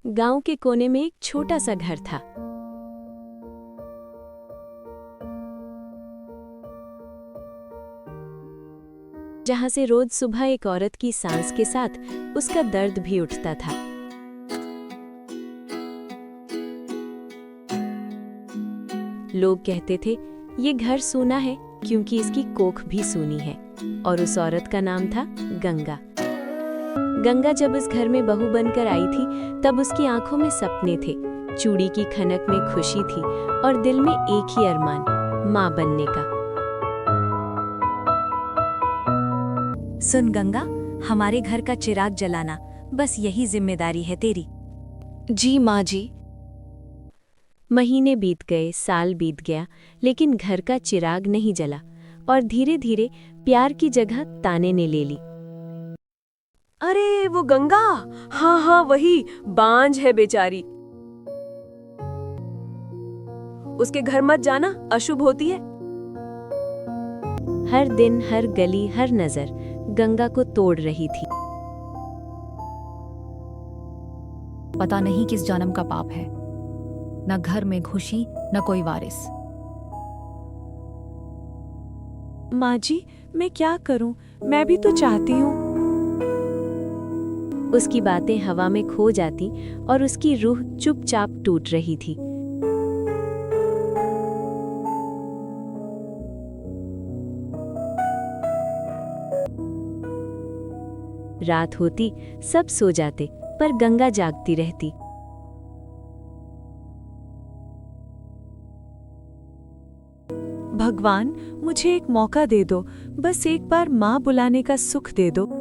गांव के कोने में एक छोटा सा घर था। जहां से रोज सुबह एक औरत की सांस के साथ उसका दर्द भी उठता था। लोग कहते थे ये घर सूना है क्योंकि इसकी कोख भी सूनी है। और उस औरत का नाम था गंगा। गंगा जब इस घर में बहू बनकर आई थी तब उसकी आंखों में सपने थे, चूड़ी की खनक में खुशी थी और दिल में एक ही अरमान, मां बनने का। सुन गंगा, हमारे घर का चिराग जलाना, बस यही जिम्मेदारी है तेरी। जी माँ जी। महीने बीत गए, साल बीत गया, लेकिन घर का चिराग नहीं जला और धीरे धीरे प्यार की जगह ताने ने ले ली। अरे वो गंगा, हाँ हाँ वही बांझ है बेचारी, उसके घर मत जाना, अशुभ होती है। हर दिन, हर गली, हर नजर गंगा को तोड़ रही थी। पता नहीं किस जन्म का पाप है, न घर में खुशी न कोई वारिस। माँ जी, मैं क्या करूं, मैं भी तो चाहती हूँ। उसकी बातें हवा में खो जाती और उसकी रूह चुपचाप टूट रही थी। रात होती, सब सो जाते, पर गंगा जागती रहती। भगवान, मुझे एक मौका दे दो, बस एक बार माँ बुलाने का सुख दे दो।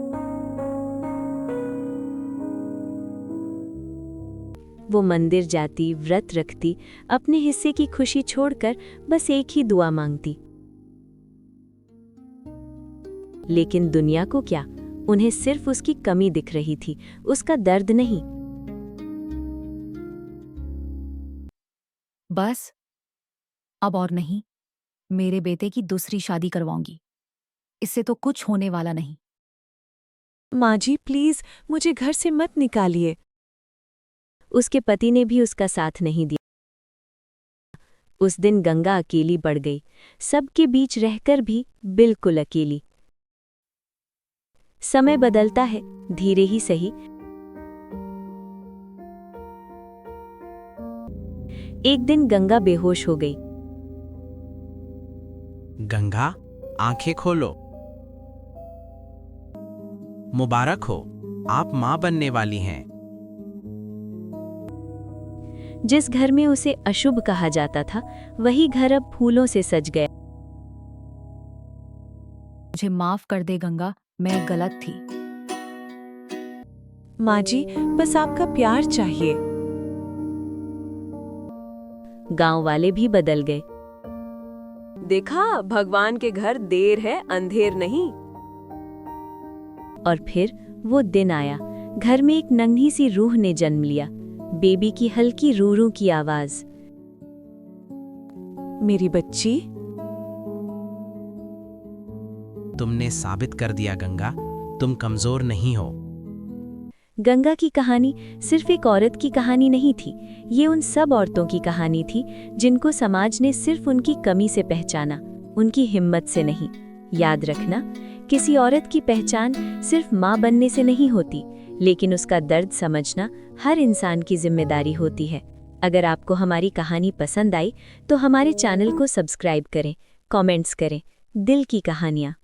वो मंदिर जाती, व्रत रखती, अपने हिस्से की खुशी छोड़कर बस एक ही दुआ मांगती। लेकिन दुनिया को क्या, उन्हें सिर्फ उसकी कमी दिख रही थी, उसका दर्द नहीं। बस अब और नहीं, मेरे बेटे की दूसरी शादी करवाऊंगी, इससे तो कुछ होने वाला नहीं। माँ जी प्लीज, मुझे घर से मत निकालिए। उसके पति ने भी उसका साथ नहीं दिया। उस दिन गंगा अकेली पड़ गई, सबके बीच रहकर भी बिल्कुल अकेली। समय बदलता है, धीरे ही सही। एक दिन गंगा बेहोश हो गई। गंगा, आंखें खोलो। मुबारक हो, आप मां बनने वाली हैं। जिस घर में उसे अशुभ कहा जाता था, वही घर अब फूलों से सज गया। मुझे माफ कर दे गंगा, मैं गलत थी। माँ जी, बस आपका प्यार चाहिए। गांव वाले भी बदल गए। देखा, भगवान के घर देर है, अंधेर नहीं। और फिर वो दिन आया, घर में एक नन्ही सी रूह ने जन्म लिया, बेबी की हल्की रू-रू की आवाज। मेरी बच्ची। तुमने साबित कर दिया गंगा, तुम कमजोर नहीं हो। गंगा की कहानी सिर्फ एक औरत की कहानी नहीं थी, ये उन सब औरतों की कहानी थी जिनको समाज ने सिर्फ उनकी कमी से पहचाना, उनकी हिम्मत से नहीं। याद रखना, किसी औरत की पहचान सिर्फ मां बनने से नहीं होती, लेकिन उसका दर्द समझना हर इंसान की जिम्मेदारी होती है। अगर आपको हमारी कहानी पसंद आई तो हमारे चैनल को सब्सक्राइब करें, कमेंट्स करें। दिल की कहानियाँ।